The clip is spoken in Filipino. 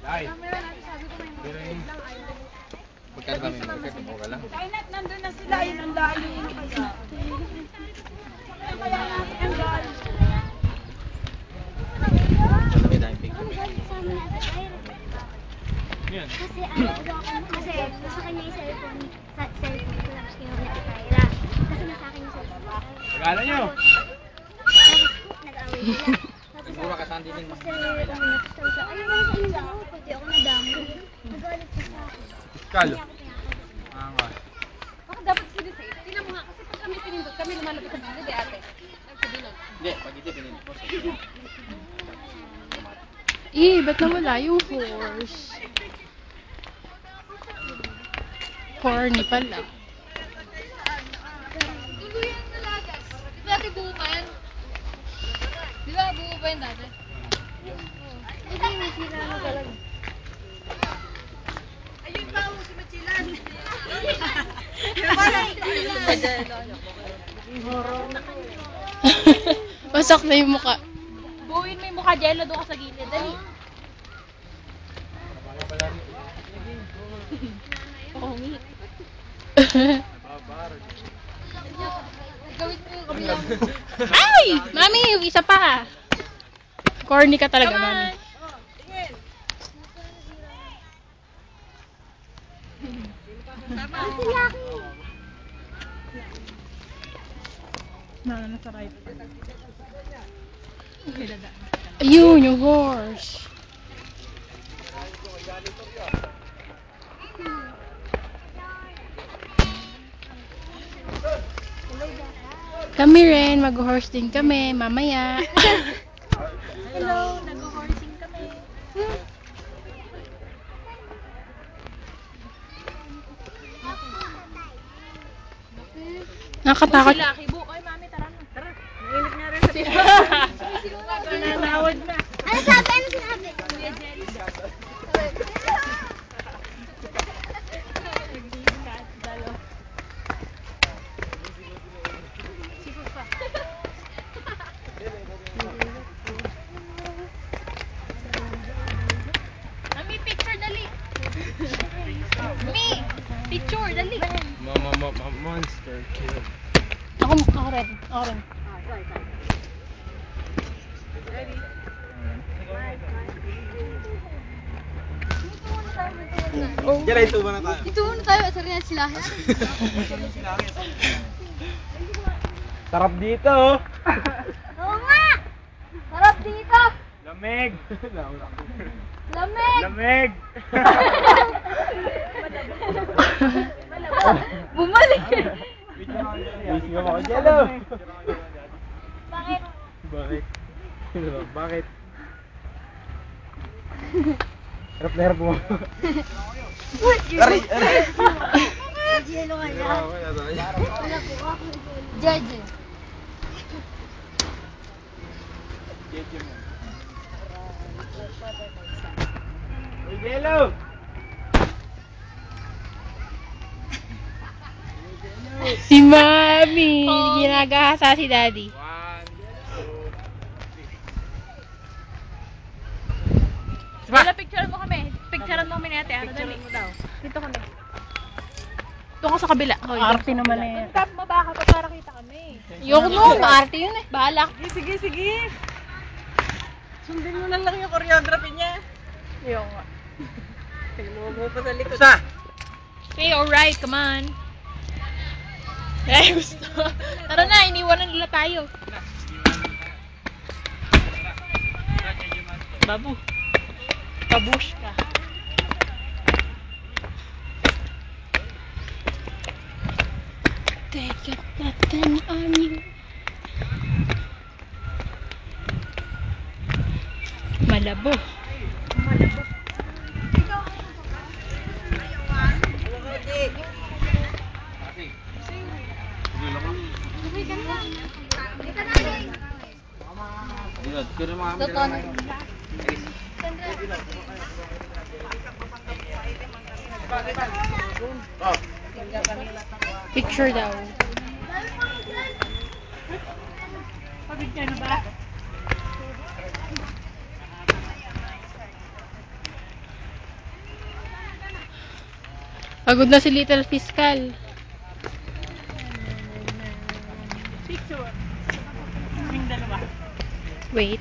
Ay. Camera natin, sabi ko may mga lang, ayaw. Magkano ba may market? Okay lang. Ay, nandun na sila, yun ang dali. Kaya natin ang dali. May daming picture. Yan. Kasi sa kanya yung cellphone ko tapos kinuha ni Tyra. Kasi nasa akin yung cellphone ko. Regalo nyo! Tapos nag-away sila. Siguro kasandi din. Tapos umiyak siya sa ayun na sa inyo ako, pati ako nadamo. Nagalit siya sa akin. Kal. Hindi ako pinakalit. Angas. Baka dapat sila safe. Tingnan mo nga, kasi pag kami pinindot, kami lumalapit sa bundod eh ate. Nagsabilan. Hindi, pag hindi pinindot. Ba't nawala yung horse? Corny pala. Tuluyan na lagas. Di ba ate buo pa yan? Di ba buo pa yan dati? Hindi, may sira na talaga. Ayun pa ako si Machilan. Wasak na yung mukha. Buuin mo yung mukha, Jello, doon ka sa gilid. Dali. Pangit. Gawin mo yung kabilang. Ay! Mami, yung isa pa. Corny ka talaga, mami. Ate Lucky! Nasa right. Ayun, yung horse. Kami rin, mag-horse din kami, mamaya. Hello, nag-horsing kami. Nakatakot. Laki buo. Ay, mami, tara na. Tara. Nainig na rin sa Nanawad na. Ano sabi? Ano sinabi? Mami, picture, dali. Mami, picture, dali. Monster kill. Ako rin. Ako rin. Diyan, ito ba na tayo? Dito muna tayo, asar na sila. Sarap dito, oh. Oo nga! Sarap dito! Lamig. Lamig! Lamig. Bumalik. Busy ka ako, Jello. Bakit? Bakit? Bakit? Harap na harap mo. Aray! Aray! Jello ka lang. Wala po ako. Jeje. Uy, Jello! Si Mami! Ginagahasa si Daddy. 1, 2, 3. Wala, picturean mo kami. Picturean mo kami ni ate. Ano, dali. Dito kami. Doon ka sa kabila. Arte naman eh. Tap mo baka pa para kita kami. Yung no, maarte yun eh. Bahala. Sige, sige. Sundin mo na lang yung choreography niya. Yung nga. Tignan mo pa sa likod. Sa! Okay, alright, come on. Ay, gusto. Tara na, iniwanan nila tayo. Babu. Babush ka. Teka, tatanaan yun. Malabo. Picture daw. Pag-picture na ba? Pagod na si Little Fiscal. Picture. Kaming dalawa. Wait.